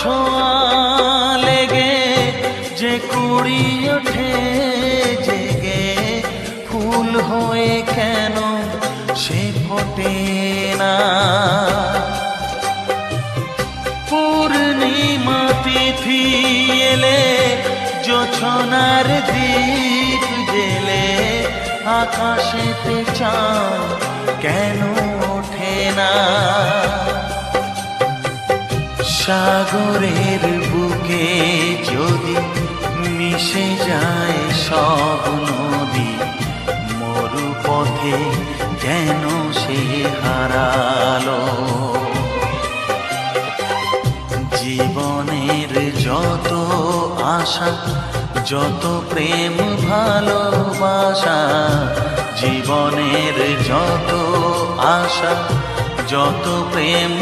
ছোঁয়া লেগে যে কুড়ি ওঠে জেগে, ফুল হয়ে কেন সে ফোটে না? পূর্ণিমা তিথি এলে জোছনার দীপ জেলে, আকাশেতে চাঁদ কেন ওঠে না? সাগরের বুকে যদি মিশে যায় সব নদী, মরু পথে কেন সে হারালো? জীবনের যত আশা, যত প্রেম ভালোবাসা, জীবনের যত আশা, যত প্রেম